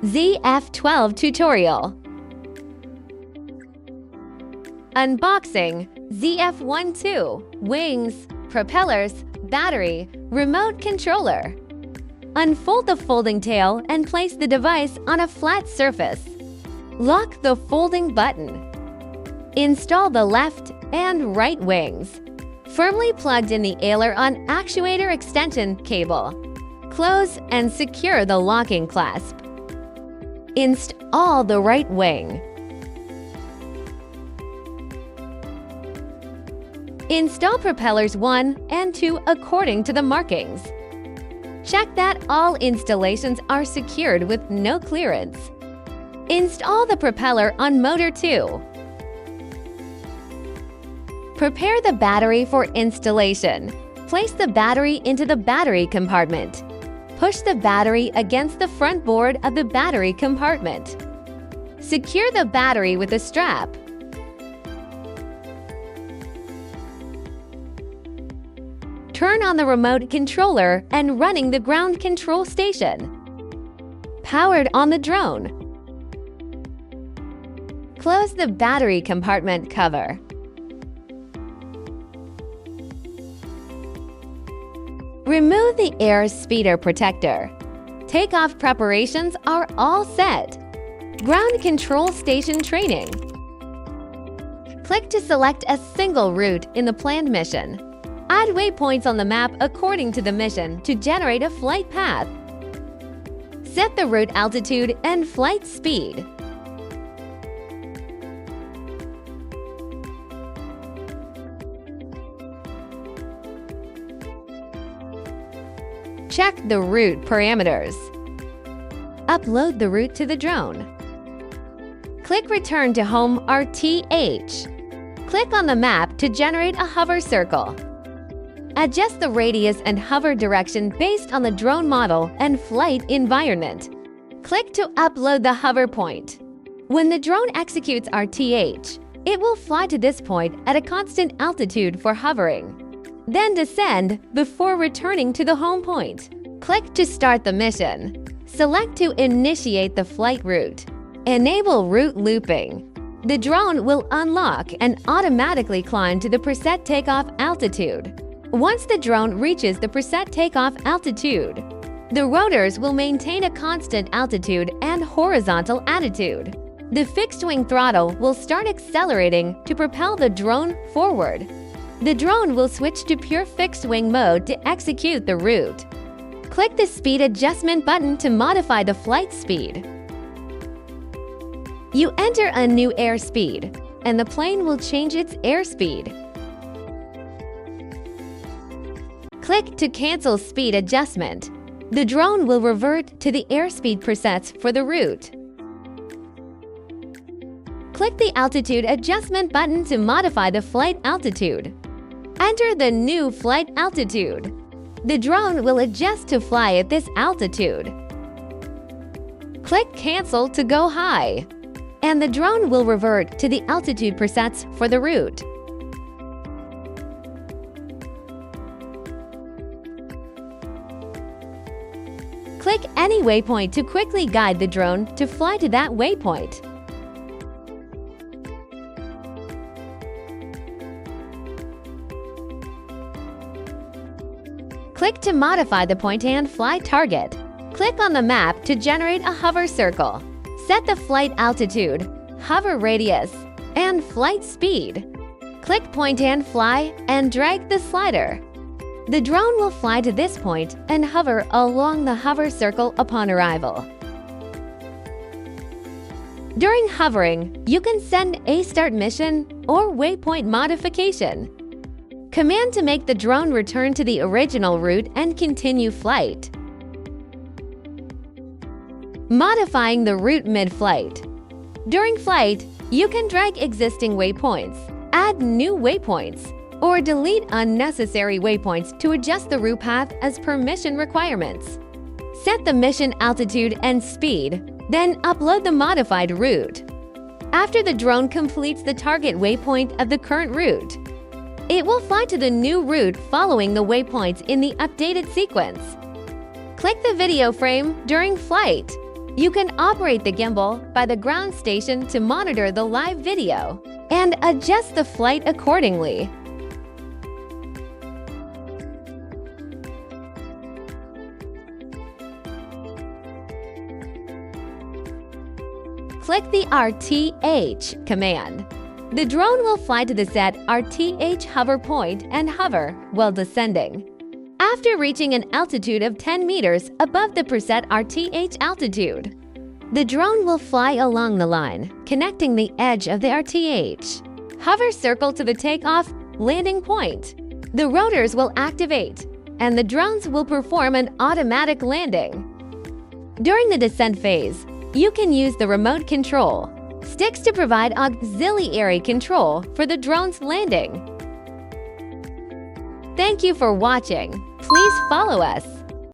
ZF-12 tutorial. Unboxing ZF-12 wings, propellers, battery, remote controller. Unfold the folding tail and place the device on a flat surface. Lock the folding button. Install the left and right wings. Firmly plugged in the aileron actuator extension cable. Close and secure the locking clasp. Install the right wing. Install propellers 1 and 2 according to the markings. Check that all installations are secured with no clearance. Install the propeller on motor 2. Prepare the battery for installation. Place the battery into the battery compartment. Push the battery against the front board of the battery compartment. Secure the battery with a strap. Turn on the remote controller and running the ground control station. Powered on the drone. Close the battery compartment cover. Remove the air speeder protector. Takeoff preparations are all set. Ground control station training. Click to select a single route in the planned mission. Add waypoints on the map according to the mission to generate a flight path. Set the route altitude and flight speed. Check the route parameters. Upload the route to the drone. Click Return to Home RTH. Click on the map to generate a hover circle. Adjust the radius and hover direction based on the drone model and flight environment. Click to upload the hover point. When the drone executes RTH, it will fly to this point at a constant altitude for hovering. Then descend before returning to the home point. Click to start the mission. Select to initiate the flight route. Enable route looping. The drone will unlock and automatically climb to the preset takeoff altitude. Once the drone reaches the preset takeoff altitude, the rotors will maintain a constant altitude and horizontal attitude. The fixed-wing throttle will start accelerating to propel the drone forward. The drone will switch to pure fixed-wing mode to execute the route. Click the speed adjustment button to modify the flight speed. You enter a new airspeed, and the plane will change its airspeed. Click to cancel speed adjustment. The drone will revert to the airspeed presets for the route. Click the altitude adjustment button to modify the flight altitude. Enter the new flight altitude. The drone will adjust to fly at this altitude. Click Cancel to go high, and the drone will revert to the altitude presets for the route. Click any waypoint to quickly guide the drone to fly to that waypoint. Click to modify the point and fly target. Click on the map to generate a hover circle. Set the flight altitude, hover radius, and flight speed. Click point and fly and drag the slider. The drone will fly to this point and hover along the hover circle upon arrival. During hovering, you can send a start mission or waypoint modification. Command to make the drone return to the original route and continue flight. Modifying the route mid-flight. During flight, you can drag existing waypoints, add new waypoints, or delete unnecessary waypoints to adjust the route path as per mission requirements. Set the mission altitude and speed, then upload the modified route. After the drone completes the target waypoint of the current route, it will fly to the new route following the waypoints in the updated sequence. Click the video frame during flight. You can operate the gimbal by the ground station to monitor the live video and adjust the flight accordingly. Click the RTH command. The drone will fly to the set RTH hover point and hover while descending. After reaching an altitude of 10 meters above the preset RTH altitude, the drone will fly along the line, connecting the edge of the RTH. Hover circle to the takeoff landing point. The rotors will activate, and the drones will perform an automatic landing. During the descent phase, you can use the remote control sticks to provide auxiliary control for the drone's landing. Thank you for watching. Please follow us.